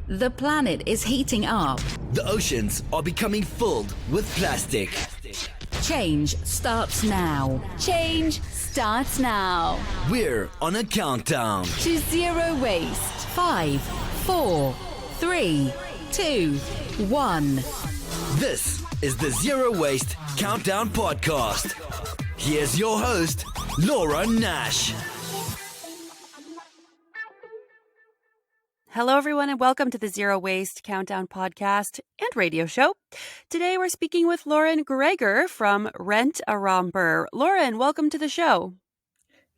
The planet is heating up. The oceans are becoming filled with plastic. Change starts now. Change starts now. We're on a countdown. To zero waste. 5, 4, 3, 2, 1. This is the Zero Waste Countdown Podcast. Here's your host, Laura Nash. Hello, everyone, and welcome to the Zero Waste Countdown podcast and radio show. Today, we're speaking with Lauren Gregor from Rent A Romper. Lauren, welcome to the show.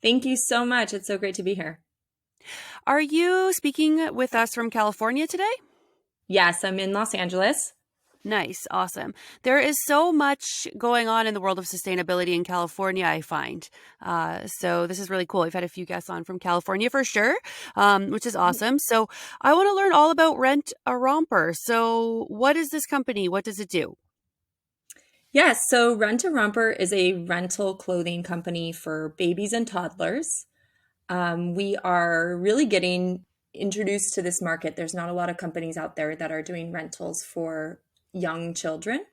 Thank you so much. It's so great to be here. Are you speaking with us from California today? Yes, I'm in Los Angeles. Nice. Awesome. There is so much going on in the world of sustainability in California, I find. So this is really cool. I've had a few guests on from California for sure, which is awesome. So I want to learn all about Rent A Romper. So what is this company? What does it do? Yes, so Rent A Romper is a rental clothing company for babies and toddlers. We are really getting introduced to this market. There's not a lot of companies out there that are doing rentals for young children,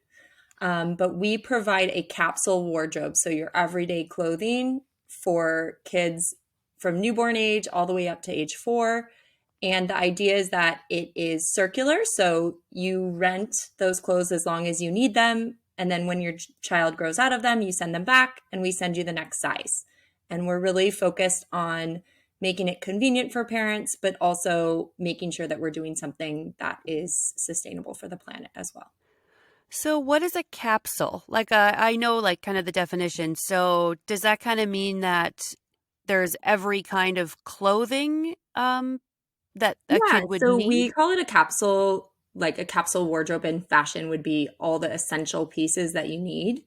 but we provide a capsule wardrobe, so your everyday clothing for kids from newborn age all the way up to age 4. And the idea is that it is circular, so you rent those clothes as long as you need them, and then when your child grows out of them, you send them back and we send you the next size. And we're really focused on making it convenient for parents, but also making sure that we're doing something that is sustainable for the planet as well. So what is a capsule? I know kind of the definition. So does that kind of mean that there's every kind of clothing that a kid would so need? we call it a capsule. Like a capsule wardrobe in fashion would be all the essential pieces that you need.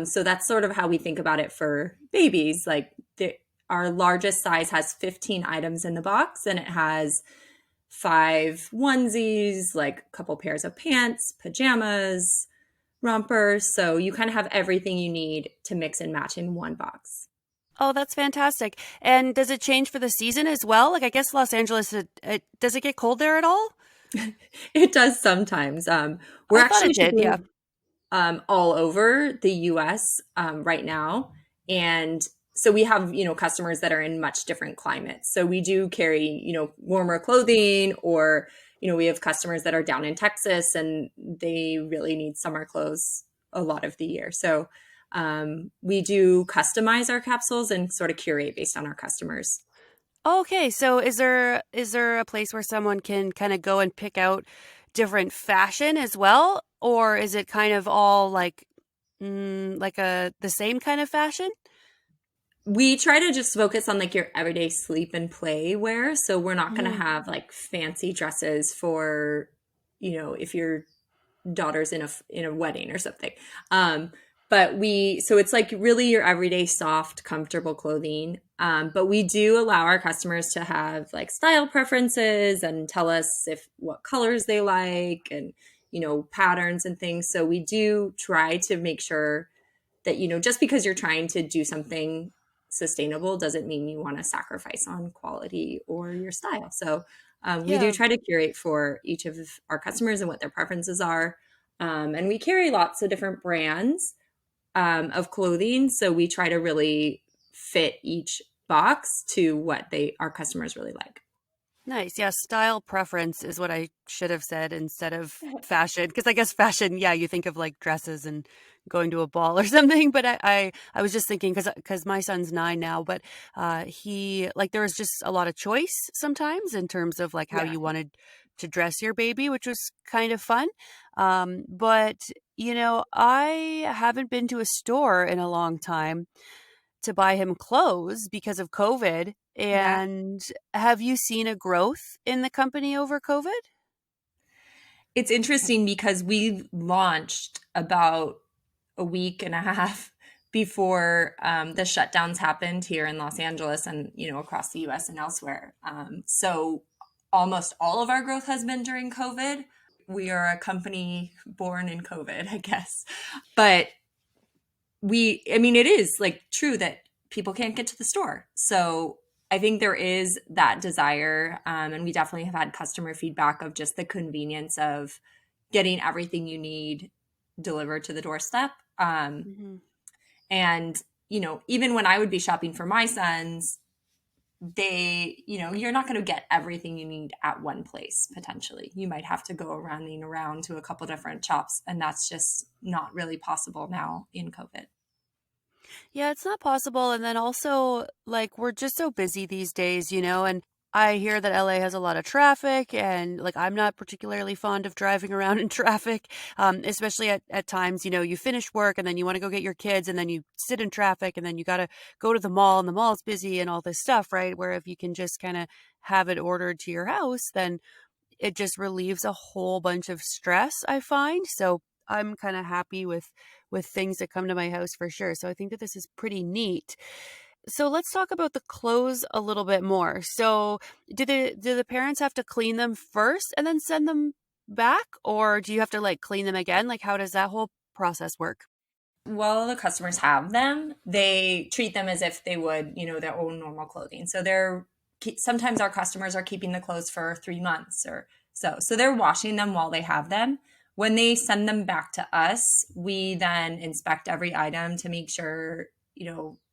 So that's sort of how we think about it for babies. Our largest size has 15 items in the box, and it has 5 onesies, like a couple pairs of pants, pajamas, rompers. So you kind of have everything you need to mix and match in one box. Oh, that's fantastic. And does it change for the season as well? I guess Los Angeles, does it get cold there at all? It does sometimes. We're I thought actually it did, yeah. all over the US right now. And so we have, customers that are in much different climates. So we do carry, warmer clothing, or, we have customers that are down in Texas and they really need summer clothes a lot of the year. So we do customize our capsules and sort of curate based on our customers. Okay, so is there a place where someone can kind of go and pick out different fashion as well? Or is it kind of all the same kind of fashion? We try to just focus on your everyday sleep and play wear. So we're not going to have fancy dresses for, if your daughter's in a wedding or something. So it's really your everyday soft, comfortable clothing. But we do allow our customers to have style preferences and tell us what colors they like and, patterns and things. So we do try to make sure that, just because you're trying to do something sustainable doesn't mean you want to sacrifice on quality or your style. So we do try to curate for each of our customers and what their preferences are. And we carry lots of different brands of clothing. So we try to really fit each box to what our customers really like. Nice. Yeah, style preference is what I should have said instead of fashion. Because I guess fashion, you think of dresses and going to a ball or something. But I was just thinking because my son's 9 now, but he there was just a lot of choice sometimes in terms of how you wanted to dress your baby, which was kind of fun. But I haven't been to a store in a long time to buy him clothes because of COVID. And have you seen a growth in the company over COVID? It's interesting because we launched about a week and a half before the shutdowns happened here in Los Angeles and, across the US and elsewhere. So almost all of our growth has been during COVID. We are a company born in COVID, I guess. But it is true that people can't get to the store. So I think there is that desire, and we definitely have had customer feedback of just the convenience of getting everything you need delivered to the doorstep. Mhm. And, even when I would be shopping for my sons, you're not going to get everything you need at one place, potentially. You might have to go running around to a couple different shops, and that's just not really possible now in COVID. Yeah, it's not possible. And then also, like, we're just so busy these days, and I hear that LA has a lot of traffic, and like, I'm not particularly fond of driving around in traffic, especially at times, you finish work and then you want to go get your kids, and then you sit in traffic, and then you got to go to the mall, and the mall's busy and all this stuff, right? Where if you can just kind of have it ordered to your house, then it just relieves a whole bunch of stress, I find. So I'm kind of happy with things that come to my house for sure. So I think that this is pretty neat. So let's talk about the clothes a little bit more. So do the parents have to clean them first and then send them back, or do you have to like clean them again? Like, how does that whole process work? While the customers have them, they treat them as if they would, their own normal clothing. So sometimes our customers are keeping the clothes for 3 months or so. So they're washing them while they have them. When they send them back to us, we then inspect every item to make sure,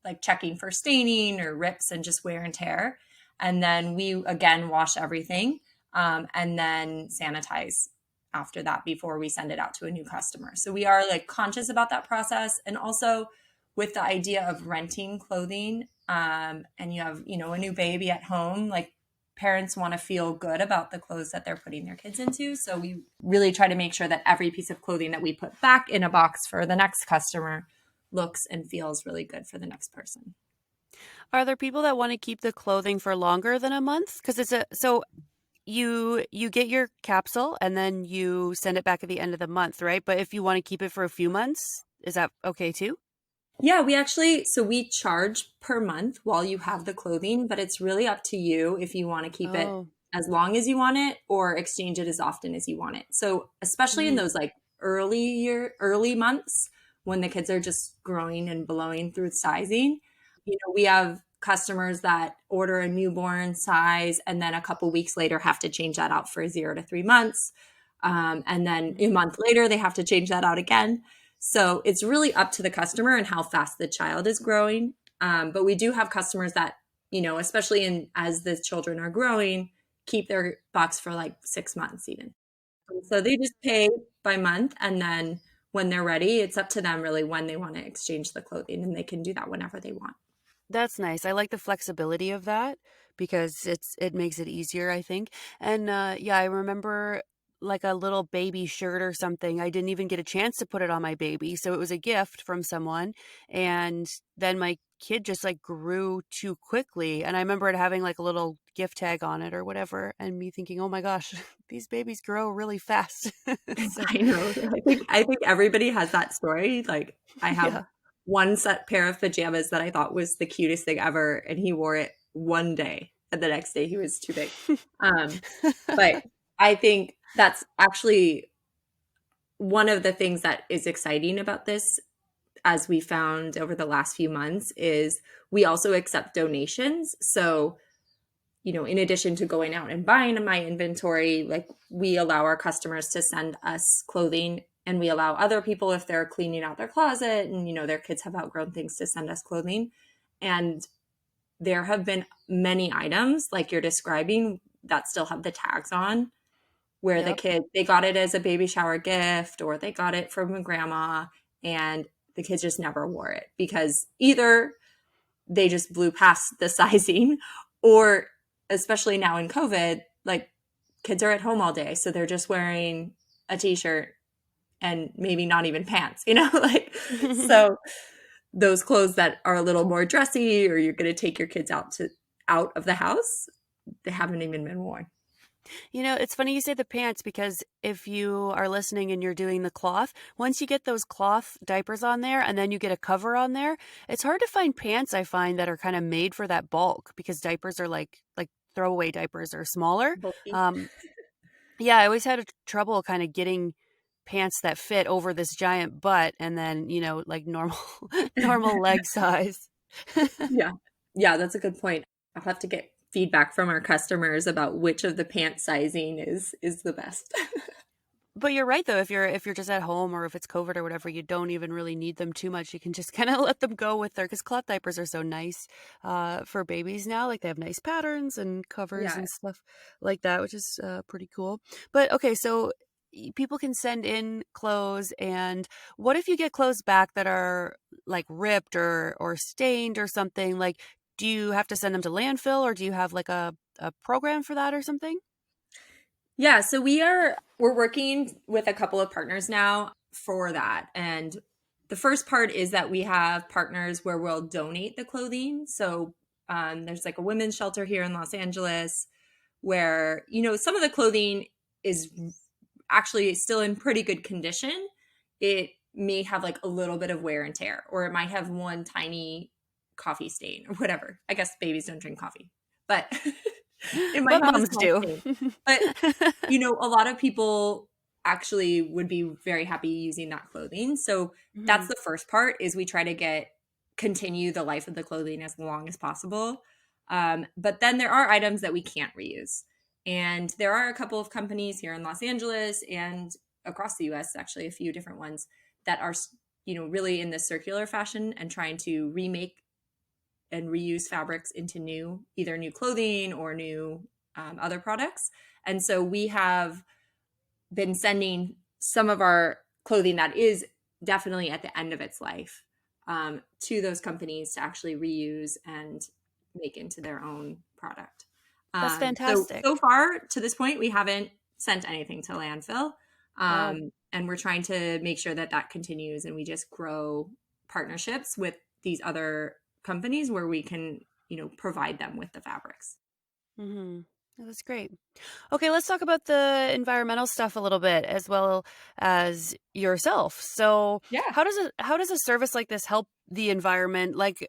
like checking for staining or rips and just wear and tear. And then we again wash everything, and then sanitize after that before we send it out to a new customer. So we are like conscious about that process. And also with the idea of renting clothing, and you have, a new baby at home, like parents want to feel good about the clothes that they're putting their kids into. So we really try to make sure that every piece of clothing that we put back in a box for the next customer looks and feels really good for the next person. Are there people that want to keep the clothing for longer than a month? Because so you get your capsule and then you send it back at the end of the month, right? But if you want to keep it for a few months, is that okay too? Yeah, we charge per month while you have the clothing, but it's really up to you if you want to keep it Oh. as long as you want it or exchange it as often as you want it. So especially in Mhm. those like early months when the kids are just growing and blowing through sizing, we have customers that order a newborn size and then a couple weeks later have to change that out for 0 to 3 months. And then a month later, they have to change that out again. So it's really up to the customer and how fast the child is growing. But we do have customers that, especially as the children are growing, keep their box for like 6 months even. So they just pay by month. And then when they're ready, it's up to them really when they want to exchange the clothing, and they can do that whenever they want. That's nice. I like the flexibility of that because it makes it easier, I think. And yeah, I remember like a little baby shirt or something. I didn't even get a chance to put it on my baby, so it was a gift from someone. And then my kid just like grew too quickly, and I remember it having like a little gift tag on it or whatever, and me thinking, "Oh my gosh, these babies grow really fast." So, I know. I think everybody has that story. Like I have yeah. one set pair of pajamas that I thought was the cutest thing ever, and he wore it one day, and the next day he was too big. Um, but I think that's actually one of the things that is exciting about this, as we found over the last few months, is we also accept donations. So in addition to going out and buying my inventory, like we allow our customers to send us clothing, and we allow other people, if they're cleaning out their closet and, their kids have outgrown things, to send us clothing. And there have been many items like you're describing that still have the tags on, where the Yep. kid, they got it as a baby shower gift or they got it from a grandma, and the kids just never wore it because either they just blew past the sizing, or especially now in COVID, like kids are at home all day. So they're just wearing a t-shirt and maybe not even pants, like, so those clothes that are a little more dressy, or you're going to take your kids out of the house, they haven't even been worn. It's funny you say the pants because if you are listening and you're doing the cloth, once you get those cloth diapers on there and then you get a cover on there, it's hard to find pants, I find, that are kind of made for that bulk because diapers are like throwaway diapers are smaller. Bulky. Um, yeah, I always had trouble kind of getting pants that fit over this giant butt and then, like normal normal leg size. Yeah. Yeah, that's a good point. I'll have to get feedback from our customers about which of the pant sizing is the best. But you're right though, if you're just at home or if it's COVID or whatever, you don't even really need them too much. You can just kind of let them go with their, because cloth diapers are so nice for babies now. Like they have nice patterns and covers Yeah. and stuff like that, which is pretty cool. But okay, so people can send in clothes, and what if you get clothes back that are like ripped or stained or something? Like, do you have to send them to landfill, or do you have like a program for that or something? Yeah, so we're working with a couple of partners now for that. And the first part is that we have partners where we'll donate the clothing. So there's like a women's shelter here in Los Angeles where, some of the clothing is actually still in pretty good condition. It may have like a little bit of wear and tear, or it might have one tiny coffee stain or whatever. I guess babies don't drink coffee, but it might But have a moms small do. stain. But, a lot of people actually would be very happy using that clothing. So that's Mhm. the first part is we try to continue the life of the clothing as long as possible. But then there are items that we can't reuse. And there are a couple of companies here in Los Angeles and across the US, actually, a few different ones that are, really in the circular fashion and trying to remake and reuse fabrics into either new clothing or new other products. And so we have been sending some of our clothing that is definitely at the end of its life to those companies to actually reuse and make into their own product. That's So fantastic. far to this point, we haven't sent anything to landfill. Wow. And we're trying to make sure that that continues and we just grow partnerships with these other companies where we can, provide them with the fabrics. Hmm. That's great. Okay, let's talk about the environmental stuff a little bit as well as yourself. So, Yeah. how does a service like this help the environment? Like,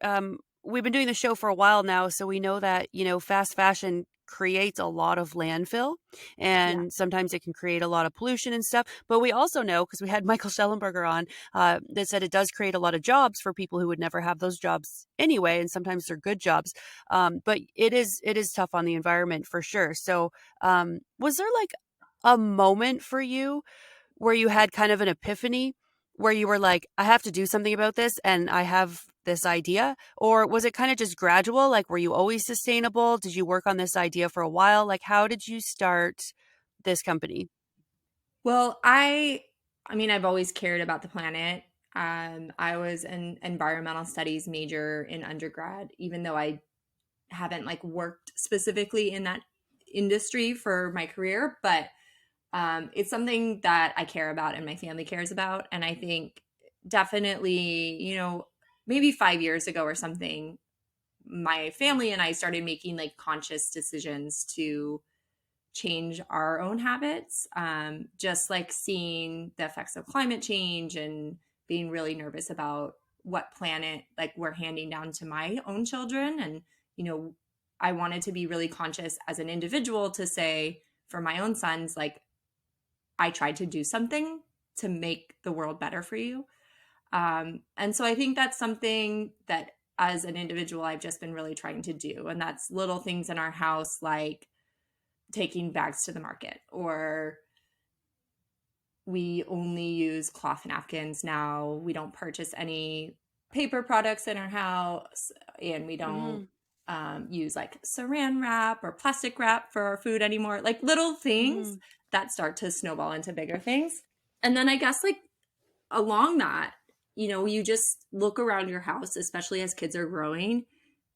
we've been doing the show for a while now, so we know that fast fashion creates a lot of landfill, Yeah. and sometimes it can create a lot of pollution and stuff. But we also know, because we had Michael Schellenberger on, that said it does create a lot of jobs for people who would never have those jobs anyway, and sometimes they're good jobs. But it is tough on the environment for sure. So, was there like a moment for you where you had kind of an epiphany where you were like, I have to do something about this and I have this idea? Or was it kind of just gradual? Like, were you always sustainable? Did you work on this idea for a while? Like, how did you start this company? Well, I mean, I've always cared about the planet. I was an environmental studies major in undergrad, even though I haven't like worked specifically in that industry for my career, but it's something that I care about and my family cares about. And I think definitely, maybe 5 years ago or something, my family and I started making like conscious decisions to change our own habits, just like seeing the effects of climate change and being really nervous about what planet like we're handing down to my own children. And, I wanted to be really conscious as an individual to say for my own sons, like, I tried to do something to make the world better for you. And so I think that's something that as an individual, I've just been really trying to do. And that's little things in our house, like taking bags to the market, or we only use cloth napkins now. We don't purchase any paper products in our house, and we don't Hmm. use like saran wrap or plastic wrap for our food anymore. Like little things Hmm. that start to snowball into bigger things. And then I guess like along that, you just look around your house, especially as kids are growing,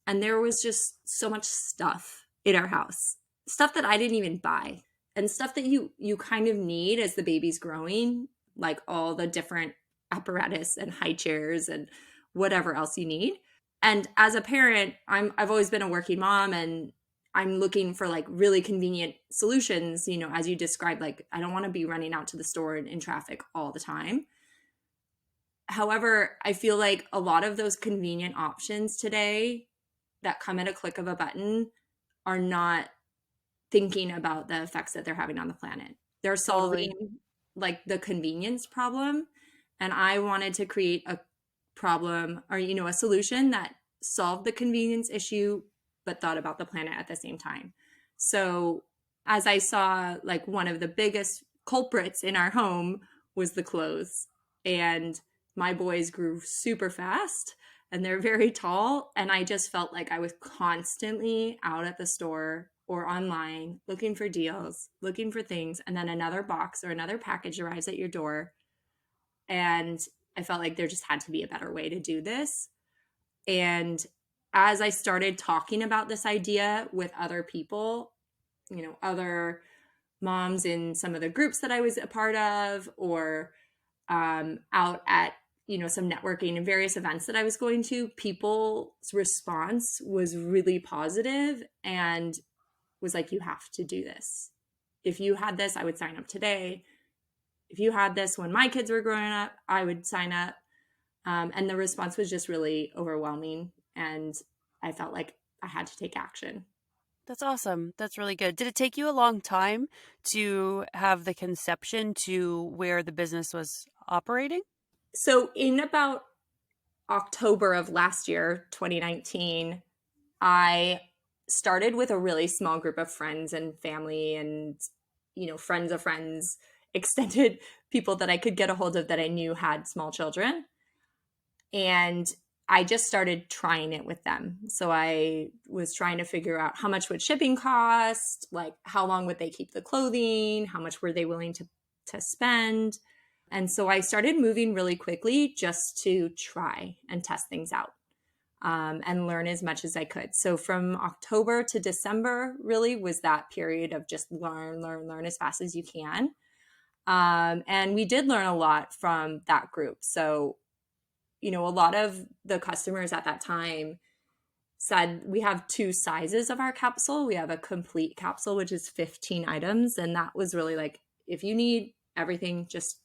and there was just so much stuff in our house, stuff that I didn't even buy, and stuff that you kind of need as the baby's growing, like all the different apparatus and high chairs and whatever else you need. And as a parent, I've always been a working mom, and I'm looking for like really convenient solutions, as you described. Like, I don't want to be running out to the store in traffic all the time. However, I feel like a lot of those convenient options today that come at a click of a button are not thinking about the effects that they're having on the planet. They're Totally. solving like the convenience problem. And I wanted to create a problem, or, a solution that solved the convenience issue but thought about the planet at the same time. So as I saw, like, one of the biggest culprits in our home was the clothes. And my boys grew super fast and they're very tall. And I just felt like I was constantly out at the store or online looking for deals, looking for things. And then another box or another package arrives at your door. And I felt like there just had to be a better way to do this. And as I started talking about this idea with other people, other moms in some of the groups that I was a part of, or out at, some networking and various events that I was going to, people's response was really positive and was like, you have to do this. If you had this, I would sign up today. If you had this when my kids were growing up, I would sign up. And the response was just really overwhelming. And I felt like I had to take action. That's awesome. That's really good. Did it take you a long time to have the conception to where the business was operating? So in about October of last year, 2019, I started with a really small group of friends and family and, friends of friends, extended people that I could get a hold of that I knew had small children. And I just started trying it with them. So I was trying to figure out how much would shipping cost, like how long would they keep the clothing, how much were they willing to spend. And so I started moving really quickly just to try and test things out and learn as much as I could. So from October to December really was that period of just learn as fast as you can. And we did learn a lot from that group. So a lot of the customers at that time said we have two sizes of our capsule. We have a complete capsule, which is 15 items. And that was really like, if you need everything just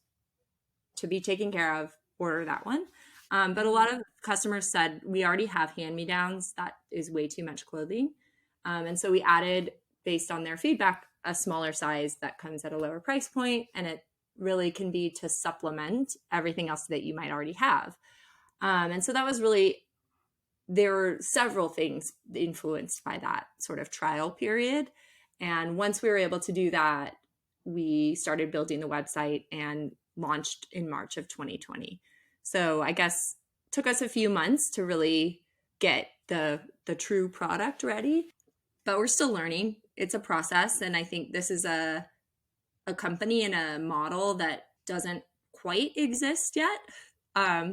to be taken care of, order that one. But a lot of customers said, we already have hand-me-downs. That is way too much clothing. And so we added, based on their feedback, a smaller size that comes at a lower price point. And it really can be to supplement everything else that you might already have. And so that was really, there were several things influenced by that sort of trial period. And once we were able to do that, we started building the website and launched in March of 2020. So I guess it took us a few months to really get the true product ready, but we're still learning. It's a process. And I think this is a company and a model that doesn't quite exist yet.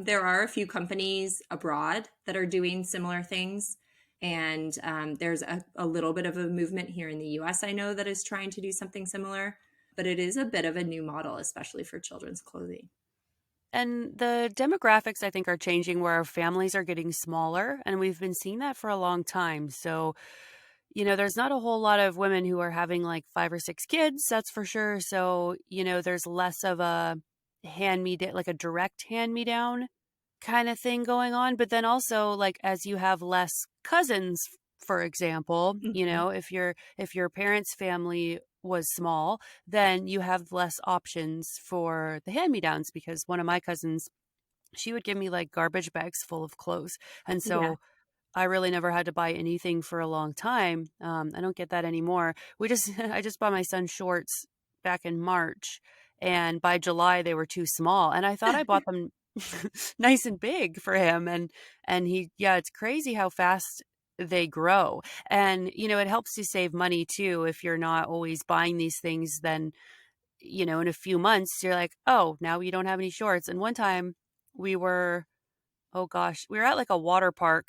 There are a few companies abroad that are doing similar things. And there's a little bit of a movement here in the US, I know, that is trying to do something similar. But it is a bit of a new model, especially for children's clothing. And the demographics, I think, are changing where our families are getting smaller. And we've been seeing that for a long time. So, there's not a whole lot of women who are having like 5 or 6 kids, that's for sure. So, there's less of a like a direct hand-me-down kind of thing going on. But then also, like, as you have less cousins, for example, Mm-hmm. if your parents' family was small, then you have less options for the hand-me-downs, because one of my cousins, she would give me like garbage bags full of clothes. And Yeah. so I really never had to buy anything for a long time. I don't get that anymore. I just bought my son shorts back in March, and by July they were too small. And I thought I bought them nice and big for him. Yeah, it's crazy how fast they grow. And, it helps you save money too. If you're not always buying these things, then, in a few months, you're like, oh, now you don't have any shorts. And one time we were, oh gosh, we were at like a water park,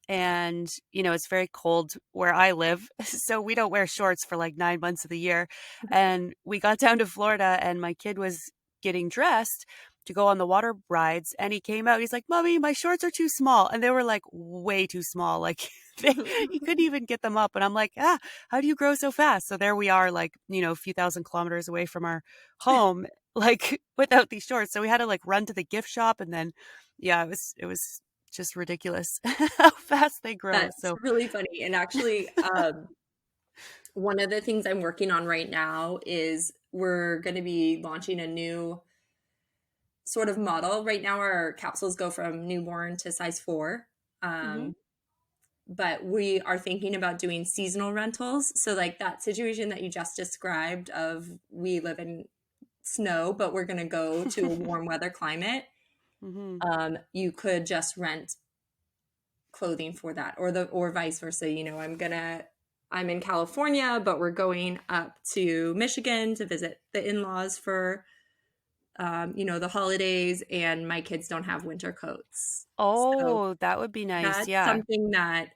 and, it's very cold where I live. So we don't wear shorts for like 9 months of the year. And we got down to Florida, and my kid was getting dressed to go on the water rides. And he came out, he's like, Mommy, my shorts are too small. And they were like way too small. Like he couldn't even get them up. And I'm like, how do you grow so fast? So there we are, like, a few thousand kilometers away from our home, like without these shorts. So we had to like run to the gift shop, and then, yeah, it was just ridiculous how fast they grow. That's So really funny. And actually, one of the things I'm working on right now is we're going to be launching a new sort of model. Right now, our capsules go from newborn to size 4. mhm. but we are thinking about doing seasonal rentals. So like that situation that you just described of we live in snow, but we're going to go to a warm weather climate. Hmm. You could just rent clothing for that, or vice versa. I'm in California, but we're going up to Michigan to visit the in-laws for the holidays, and my kids don't have winter coats. So Oh, that would be nice. that's Yeah. something that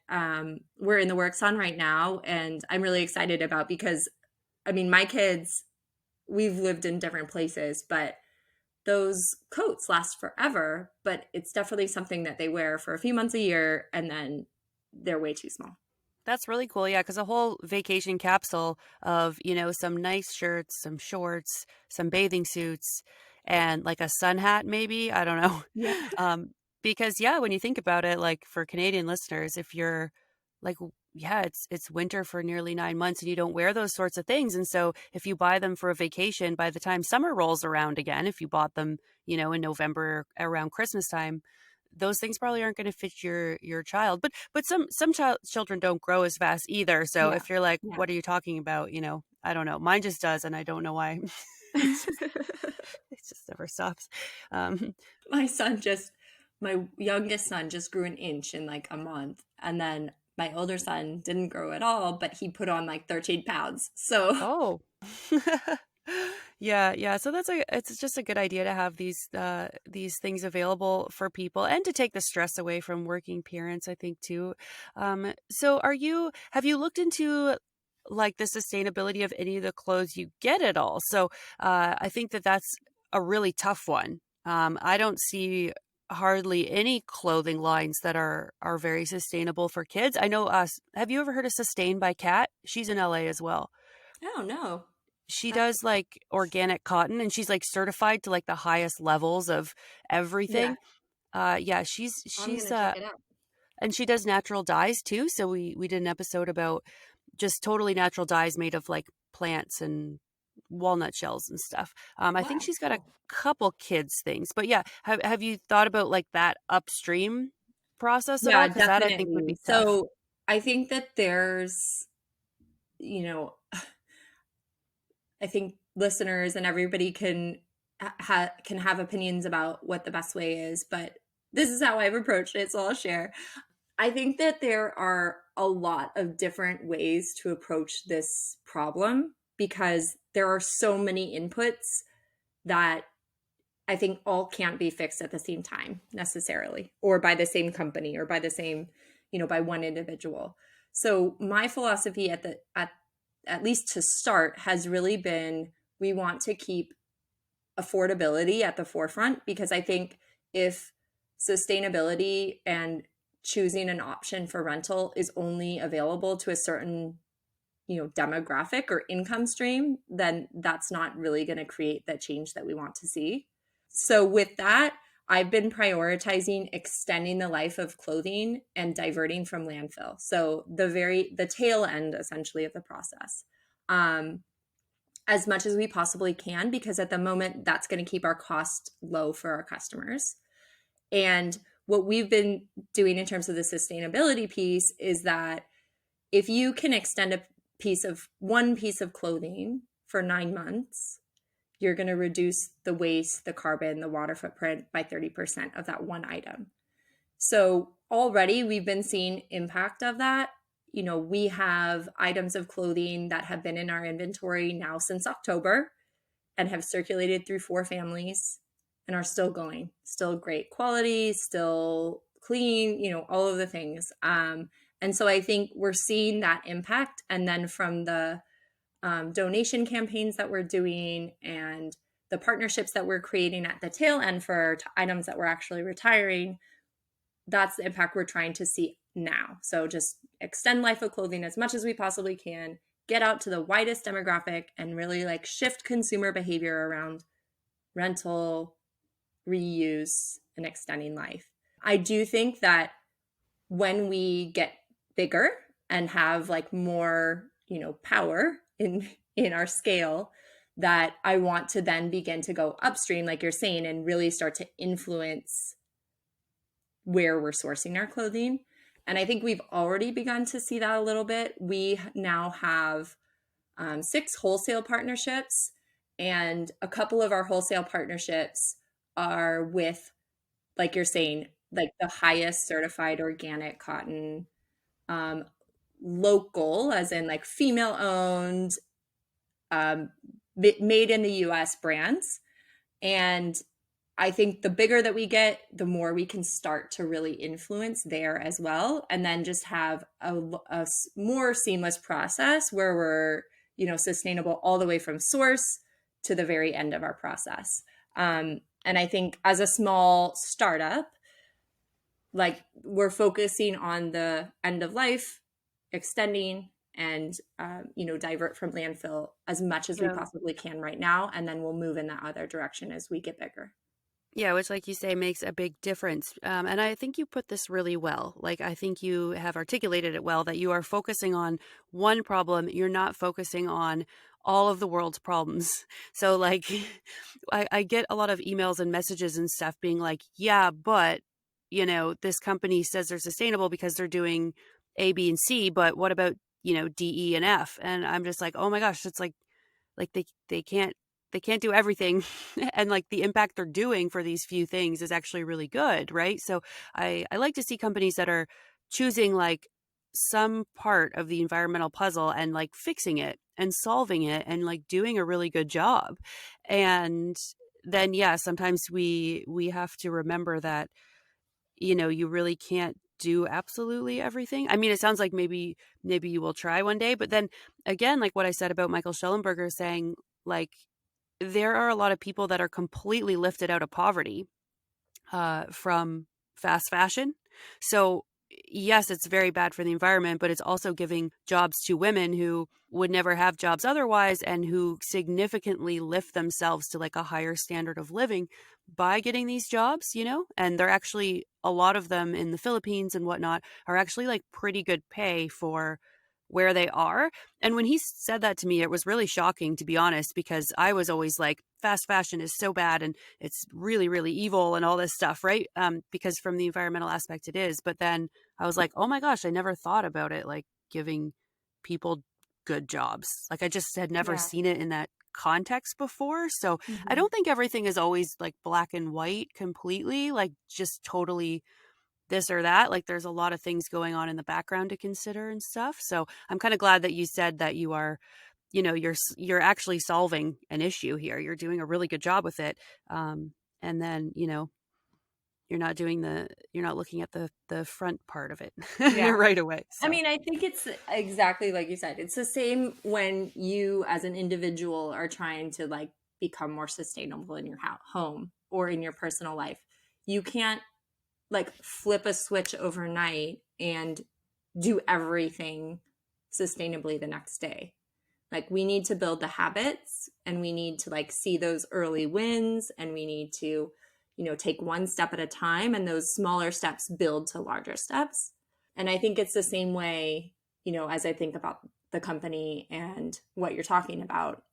we're in the works on right now, and I'm really excited about because, I mean, my kids, we've lived in different places, but those coats last forever, but it's definitely something that they wear for a few months a year, and then they're way too small. That's really cool. Yeah, because a whole vacation capsule of, some nice shirts, some shorts, some bathing suits, and like a sun hat, maybe. I don't know. Yeah. Because yeah, when you think about it, like for Canadian listeners, if you're like, yeah, it's winter for nearly 9 months and you don't wear those sorts of things. And so if you buy them for a vacation, by the time summer rolls around again, if you bought them, in November around Christmas time, those things probably aren't going to fit your child. But some children don't grow as fast either. So Yeah. if you're like, Yeah. what are you talking about? I don't know. Mine just does, and I don't know why. it's just it just never stops. Um, My youngest son just grew an inch in like a month. And then my older son didn't grow at all, but he put on like 13 pounds. So oh. Yeah. So it's just a good idea to have these things available for people and to take the stress away from working parents, I think too. So have you looked into like the sustainability of any of the clothes you get at all? So I think that's a really tough one. I don't see hardly any clothing lines that are very sustainable for kids. I know have you ever heard of Sustain by Kat? She's in LA as well. I don't know. She That, does like organic cotton, and she's like certified to like the highest levels of yeah, everything. Yeah, I'm she's gonna check it out. and she does natural dyes too. So we did an episode about just totally natural dyes made of like plants and walnut shells and stuff. I think Wow, she's got a cool. couple kids things, but yeah, have you thought about like that upstream process at all? Yeah, Because that I think would definitely. be tough. So I think that you know, I think listeners and everybody can have opinions about what the best way is, but this is how I've approached it, so I'll share. I think that there are a lot of different ways to approach this problem because there are so many inputs that I think all can't be fixed at the same time necessarily, or by the same company, or by the same, by one individual. So my philosophy at least to start has really been we want to keep affordability at the forefront, because I think if sustainability and choosing an option for rental is only available to a certain demographic or income stream, then that's not really going to create the change that we want to see. So with that, I've been prioritizing extending the life of clothing and diverting from landfill. So the tail end essentially of the process. As much as we possibly can, because at the moment that's going to keep our cost low for our customers. And what we've been doing in terms of the sustainability piece is that if you can extend one piece of clothing for 9 months, you're going to reduce the waste, the carbon, the water footprint by 30% of that one item. So already we've been seeing impact of that. We have items of clothing that have been in our inventory now since October and have circulated through 4 families and are still going, still great quality, still clean, all of the things. And so I think we're seeing that impact. And then from the donation campaigns that we're doing and the partnerships that we're creating at the tail end for items that we're actually retiring, that's the impact we're trying to see now. So just extend life of clothing as much as we possibly can, get out to the widest demographic, and really like shift consumer behavior around rental, reuse, and extending life. I do think that when we get bigger and have like more, power in our scale, that I want to then begin to go upstream, like you're saying, and really start to influence where we're sourcing our clothing. And I think we've already begun to see that a little bit. We now have 6 wholesale partnerships, and a couple of our wholesale partnerships are with, like you're saying, like the highest certified organic cotton, um, local, as in like female owned, um, made in the US brands. And I think the bigger that we get, the more we can start to really influence there as well. And then just have a more seamless process where we're, sustainable all the way from source to the very end of our process. And I think as a small startup, like we're focusing on the end of life, extending, and divert from landfill as much as we possibly can right now, and then we'll move in that other direction as we get bigger. Yeah, which, like you say, makes a big difference. And I think you put this really well. Like, I think you have articulated it well, that you are focusing on one problem. You're not focusing on all of the world's problems. So, like, I get a lot of emails and messages and stuff being like, yeah, but, this company says they're sustainable because they're doing A, B, and C, but what about, D, E, and F? And I'm just like, oh my gosh, it's like they can't do everything. And like the impact they're doing for these few things is actually really good, right? So I like to see companies that are choosing like some part of the environmental puzzle and like fixing it and solving it and like doing a really good job. And then sometimes we have to remember that you really can't do absolutely everything. I mean, it sounds like maybe you will try one day, but then again, like what I said about Michael Schellenberger saying, like, there are a lot of people that are completely lifted out of poverty from fast fashion. So yes, it's very bad for the environment, but it's also giving jobs to women who would never have jobs otherwise, and who significantly lift themselves to like a higher standard of living by getting these jobs, and they're actually, a lot of them in the Philippines and whatnot are actually like pretty good pay for where they are. And when he said that to me, it was really shocking, to be honest, because I was always like, fast fashion is so bad and it's really, really evil and all this stuff, right? Because from the environmental aspect it is. But then I was like, oh my gosh, I never thought about it like giving people good jobs. Like I just had never seen it in that context before. So I don't think everything is always like black and white completely, like just totally this or that. Like there's a lot of things going on in the background to consider and stuff. So I'm kind of glad that you said that you are, you're actually solving an issue here. You're doing a really good job with it. And then, you're not looking at the front part of it right away. So. I mean, I think it's exactly like you said. It's the same when you as an individual are trying to like become more sustainable in your home or in your personal life. You can't like flip a switch overnight and do everything sustainably the next day. Like we need to build the habits, and we need to like see those early wins, and we need to, take one step at a time, and those smaller steps build to larger steps. And I think it's the same way, as I think about the company and what you're talking about,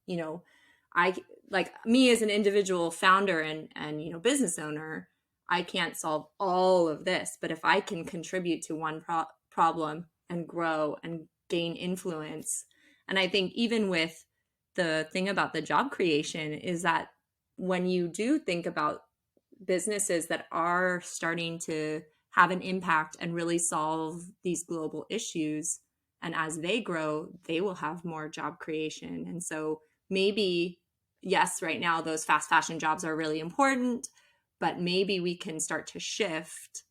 I like me as an individual founder and business owner, I can't solve all of this, but if I can contribute to one problem and grow and gain influence. And I think even with the thing about the job creation is that when you do think about businesses that are starting to have an impact and really solve these global issues, and as they grow, they will have more job creation. And so maybe, yes, right now those fast fashion jobs are really important, but maybe we can start to shift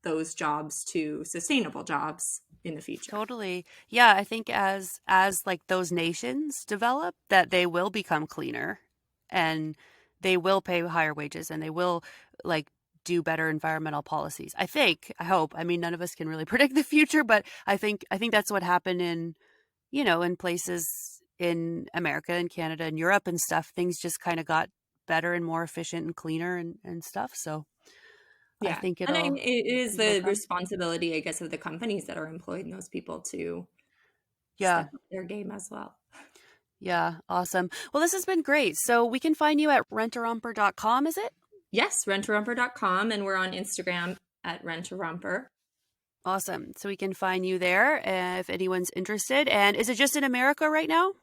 those jobs to sustainable jobs in the future. Totally. Yeah, I think as like those nations develop, that they will become cleaner and they will pay higher wages and they will like do better environmental policies. I hope. I mean, none of us can really predict the future, but I think that's what happened in, in places in America and Canada and Europe and stuff. Things just kind of got better and more efficient and cleaner and stuff. So I think it is the responsibility, I guess, of the companies that are employing those people to step up their game as well. Yeah, awesome. Well, this has been great. So we can find you at rentaromper.com, is it? Yes, rentaromper.com, and we're on Instagram at rentaromper. Awesome. So we can find you there if anyone's interested. And is it just in America right now?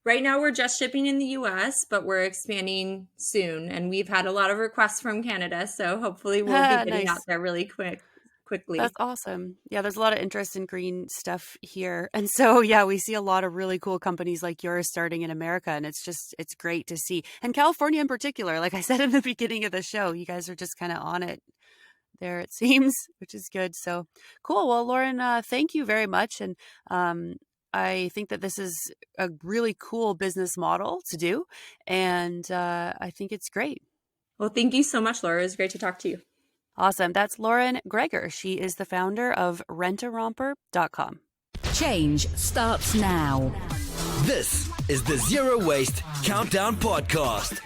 Right now, we're just shipping in the US, but we're expanding soon. And we've had a lot of requests from Canada. So hopefully we'll be getting out Nice. there really quickly. That's awesome. Yeah, there's a lot of interest in green stuff here. And so, yeah, we see a lot of really cool companies like yours starting in America. And it's great to see. And California in particular, like I said in the beginning of the show, you guys are just kind of on it there, it seems, which is good. So cool. Well, Lauren, thank you very much. And I think that this is a really cool business model to do. And I think it's great. Well, thank you so much, Laura. It was great to talk to you. Awesome. That's Lauren Gregor. She is the founder of rentaromper.com. Change starts now. This is the Zero Waste Countdown Podcast.